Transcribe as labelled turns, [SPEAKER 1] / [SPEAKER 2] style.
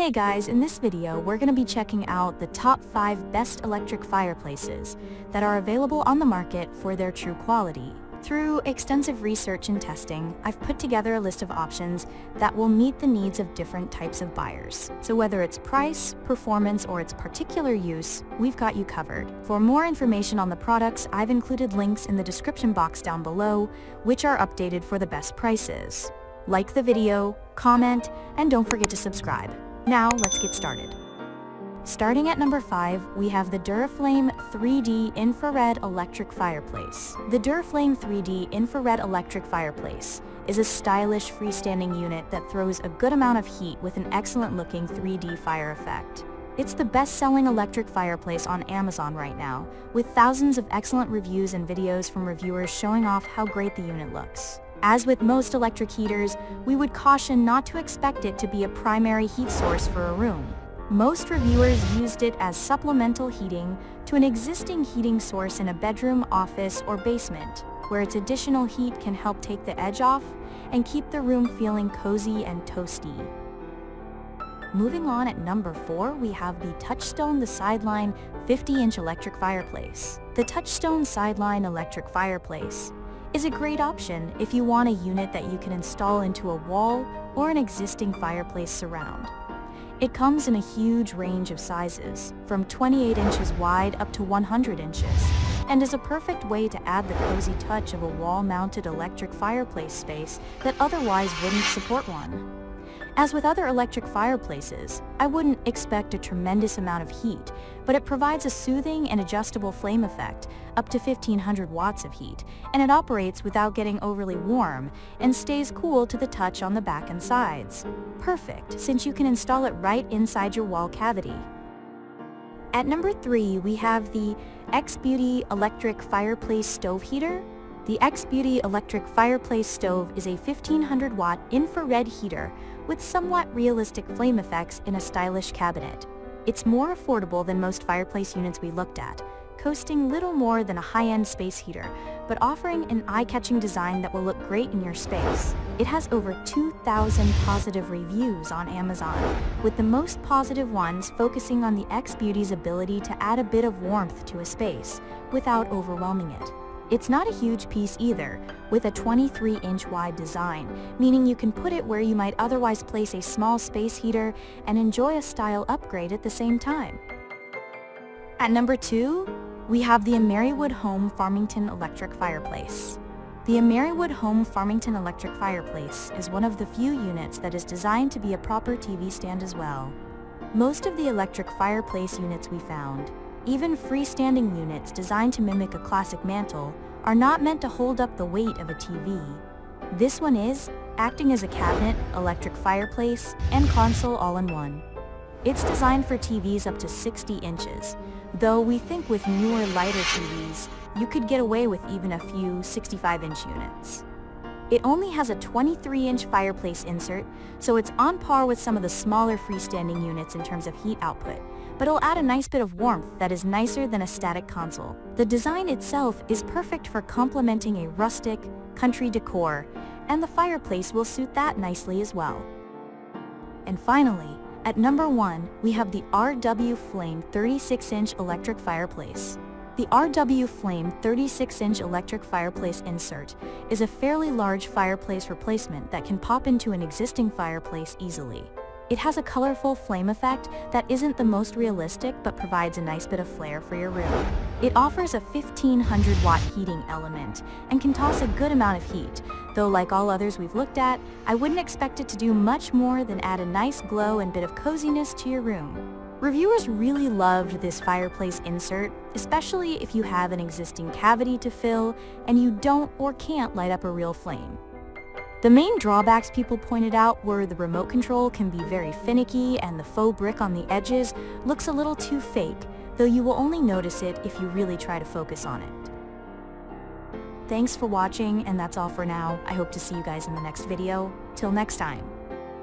[SPEAKER 1] Hey guys, in this video we're going to be checking out the top 5 best electric fireplaces that are available on the market for their true quality. Through extensive research and testing, I've put together a list of options that will meet the needs of different types of buyers. So whether it's price, performance, or its particular use, we've got you covered. For more information on the products, I've included links in the description box down below, which are updated for the best prices. Like the video, comment, and don't forget to subscribe. Now, let's get started. Starting at number 5, we have the Duraflame 3D Infrared Electric Fireplace. The Duraflame 3D Infrared Electric Fireplace is a stylish freestanding unit that throws a good amount of heat with an excellent-looking 3D fire effect. It's the best-selling electric fireplace on Amazon right now, with thousands of excellent reviews and videos from reviewers showing off how great the unit looks. As with most electric heaters, we would caution not to expect it to be a primary heat source for a room. Most reviewers used it as supplemental heating to an existing heating source in a bedroom, office, or basement, where its additional heat can help take the edge off and keep the room feeling cozy and toasty. Moving on at number 4, we have the Touchstone the Sideline 50-inch electric fireplace. The Touchstone Sideline electric fireplace is a great option if you want a unit that you can install into a wall or an existing fireplace surround. It comes in a huge range of sizes, from 28 inches wide up to 100 inches, and is a perfect way to add the cozy touch of a wall-mounted electric fireplace space that otherwise wouldn't support one. As with other electric fireplaces, I wouldn't expect a tremendous amount of heat, but it provides a soothing and adjustable flame effect, up to 1500 watts of heat, and it operates without getting overly warm and stays cool to the touch on the back and sides. Perfect, since you can install it right inside your wall cavity. At number 3, we have the X-Beauty Electric Fireplace Stove Heater. The X-Beauty Electric Fireplace Stove is a 1500-watt infrared heater with somewhat realistic flame effects in a stylish cabinet. It's more affordable than most fireplace units we looked at, costing little more than a high-end space heater, but offering an eye-catching design that will look great in your space. It has over 2,000 positive reviews on Amazon, with the most positive ones focusing on the X-Beauty's ability to add a bit of warmth to a space without overwhelming it. It's not a huge piece either, with a 23-inch wide design, meaning you can put it where you might otherwise place a small space heater and enjoy a style upgrade at the same time. At number 2, we have the Ameriwood Home Farmington Electric Fireplace. The Ameriwood Home Farmington Electric Fireplace is one of the few units that is designed to be a proper TV stand as well. Most of the electric fireplace units we found, even freestanding units designed to mimic a classic mantle, are not meant to hold up the weight of a TV. This one is, acting as a cabinet, electric fireplace, and console all in one. It's designed for TVs up to 60 inches, though we think with newer, lighter TVs, you could get away with even a few 65-inch units. It only has a 23-inch fireplace insert, so it's on par with some of the smaller freestanding units in terms of heat output, but it'll add a nice bit of warmth that is nicer than a static console. The design itself is perfect for complementing a rustic, country decor, and the fireplace will suit that nicely as well. And finally, at number 1, we have the RW Flame 36-inch electric fireplace. The RW Flame 36-inch electric fireplace insert is a fairly large fireplace replacement that can pop into an existing fireplace easily. It has a colorful flame effect that isn't the most realistic but provides a nice bit of flair for your room. It offers a 1500-watt heating element and can toss a good amount of heat, though like all others we've looked at, I wouldn't expect it to do much more than add a nice glow and bit of coziness to your room. Reviewers really loved this fireplace insert, especially if you have an existing cavity to fill and you don't or can't light up a real flame. The main drawbacks people pointed out were the remote control can be very finicky and the faux brick on the edges looks a little too fake, though you will only notice it if you really try to focus on it. Thanks for watching, and that's all for now. I hope to see you guys in the next video. Till next time.